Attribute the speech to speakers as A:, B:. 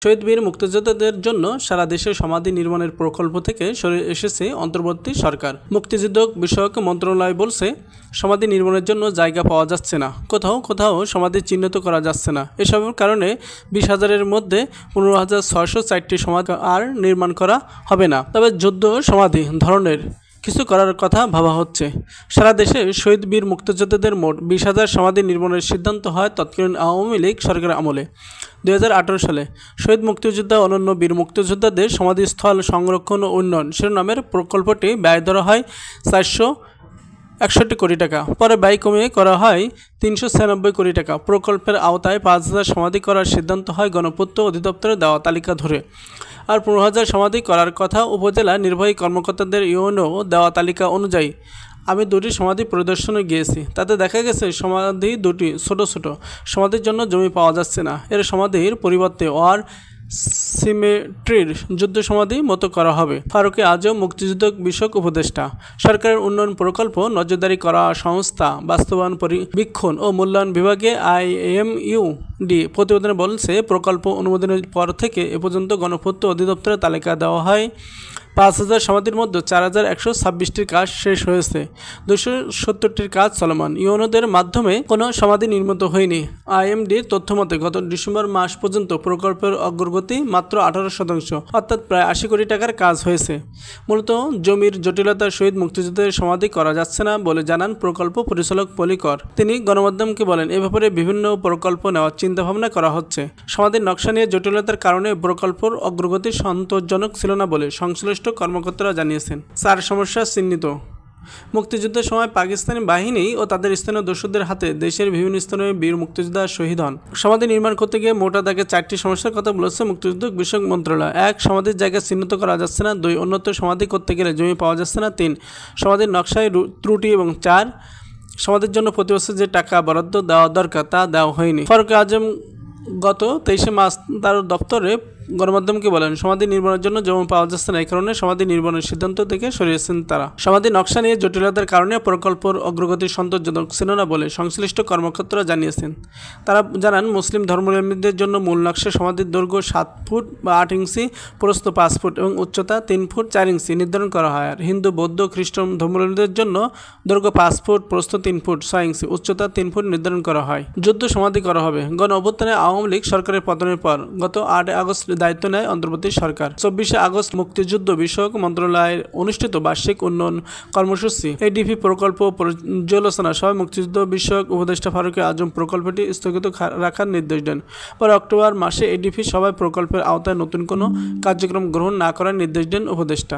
A: শহীদ বীর মুক্তিযোদ্ধাদের জন্য সারা দেশে সমাধি নির্মাণের প্রকল্প থেকে সরে এসেছে অন্তর্বর্তী সরকার। মুক্তিযুদ্ধ বিষয়ক মন্ত্রণালয় বলছে, সমাধি নির্মাণের জন্য জায়গা পাওয়া যাচ্ছে না, কোথাও কোথাও সমাধি চিহ্নিত করা যাচ্ছে না। এসবের কারণে 20,000-এর মধ্যে 15,604টি সমাধি আর নির্মাণ করা হবে না। তবে যুদ্ধ সমাধি ধরনের কিছু করার কথা ভাবা হচ্ছে। সারা দেশে শহীদ বীর মুক্তিযোদ্ধাদের মোট 20,000 সমাধি নির্মাণের সিদ্ধান্ত হয় তৎকালীন আওয়ামী লীগ সরকারের আমলে। 2018 সালে শহীদ মুক্তিযোদ্ধা অনন্য বীর মুক্তিযোদ্ধাদের সমাধিস্থল সংরক্ষণ ও উন্নয়ন শিরোনামের প্রকল্পটি ব্যয় ধরা হয় 461 কোটি টাকা। পরে ব্যয় কমিয়ে করা হয় 396 কোটি টাকা। প্রকল্পের আওতায় 5,000 সমাধি করার সিদ্ধান্ত হয় গণপূর্ত অধিদপ্তরের দেওয়া তালিকা ধরে। আর 15,000 সমাধি করার কথা উপজেলা নির্বাহী কর্মকর্তাদের ইউএনও দেওয়া তালিকা অনুযায়ী। আমি 2টি সমাধি পরিদর্শনে গিয়েছি, তাতে দেখা গেছে সমাধি 2টি ছোট ছোট। সমাধির জন্য জমি পাওয়া যাচ্ছে না। এর সমাধির পরিবর্তে ওয়ার সিমেট্রির যুদ্ধ সমাধি মতো করা হবে। ফারুক আজম মুক্তিযুদ্ধ বিষয়ক উপদেষ্টা। সরকারের উন্নয়ন প্রকল্প নজরদারি করা সংস্থা বাস্তবায়ন পরিবীক্ষণ ও মূল্যায়ন বিভাগে IMUD প্রতিবেদনে বলছে, প্রকল্প অনুমোদনের পর থেকে এ পর্যন্ত গণপূর্ত অধিদপ্তরের তালিকা দেওয়া হয় 5,000 সমাধির মধ্যে 4,126টির কাজ শেষ হয়েছে, 270টির কাজ চলমান। ইউএনওদের মাধ্যমে কোনো সমাধি নির্মিত হয়নি। IMDর তথ্য মতে গত ডিসেম্বর মাস পর্যন্ত প্রকল্পের অগ্রগতি মাত্র 18%, অর্থাৎ প্রায় 80 কোটি টাকার কাজ হয়েছে। মূলত জমির জটিলতার সহিত মুক্তিযুদ্ধের সমাধি করা যাচ্ছে না বলে জানান প্রকল্প পরিচালক পলিকর। তিনি গণমাধ্যমকে বলেন, এ ব্যাপারে বিভিন্ন প্রকল্প নেওয়ার চিন্তাভাবনা করা হচ্ছে। সমাধির নকশা নিয়ে জটিলতার কারণে প্রকল্পের অগ্রগতি সন্তোষজনক ছিল না বলে সংশ্লিষ্ট কর্মকর্তারা জানিয়েছেন। 4 সমস্যা চিহ্নিত। মুক্তিযুদ্ধের সময় পাকিস্তানি বাহিনী ও তাদের স্থানীয় দস্যুদের হাতে দেশের বিভিন্ন স্থানে বীর মুক্তিযোদ্ধা শহীদ হন। সমাধি নির্মাণ করতে গিয়ে মোটা দাগে 4টি সমস্যার কথা বলেছে মুক্তিযুদ্ধ বিষয়ক মন্ত্রণালয়। 1. সমাধির জায়গা চিহ্নিত করা যাচ্ছে না। 2. অন্যত্র সমাধি করতে গেলে জমি পাওয়া যাচ্ছে না। 3. সমাধির নকশায় ত্রুটি। এবং 4. সমাধির জন্য প্রতি বছর যে টাকা বরাদ্দ দেওয়া দরকার তা দেওয়া হয়নি। ফারুক আজম গত 23 মার্চ তার দপ্তরে গণমাধ্যমকে বলেন, সমাধি নির্মাণের জন্য জমি পাওয়া যাচ্ছে না, এই কারণে সমাধি নির্মাণের সিদ্ধান্ত থেকে সরিয়েছেন তারা। সমাধি নকশা নিয়ে জটিলতার কারণে প্রকল্পের অগ্রগতি সন্তোষজনক ছিল না বলে সংশ্লিষ্ট কর্মকর্তারা জানিয়েছেন। তারা জানান, মুসলিম ধর্মাবলম্বীদের জন্য মূল নকশা সমাধির দৈর্ঘ্য 7 ফুট বা 8 ইঞ্চি, প্রস্থ 5 ফুট এবং উচ্চতা 3 ফুট 4 ইঞ্চি নির্ধারণ করা হয়। আর হিন্দু, বৌদ্ধ, খ্রিস্টান ধর্মাবলম্বীদের জন্য দৈর্ঘ্য 5 ফুট, প্রস্থ 3 ফুট 6 ইঞ্চি, উচ্চতা 3 ফুট নির্ধারণ করা হয়। যুদ্ধ সমাধি করা হবে। গণ অভ্যুত্থানে আওয়ামী লীগ সরকারের পতনের পর গত 8 আগস্ট দায়িত্ব নেয় অন্তর্বর্তী সরকার। 24 আগস্ট মুক্তিযুদ্ধ বিষয়ক মন্ত্রণালয়ের অনুষ্ঠিত বার্ষিক উন্নয়ন কর্মসূচি ADP প্রকল্প পর্যালোচনা সভায় মুক্তিযুদ্ধ বিষয়ক উপদেষ্টা ফারুক আজম প্রকল্পটি স্থগিত রাখার নির্দেশ দেন। পরে অক্টোবর মাসে ADP সভায় প্রকল্পের আওতায় নতুন কোনো কার্যক্রম গ্রহণ না করার নির্দেশ দেন উপদেষ্টা।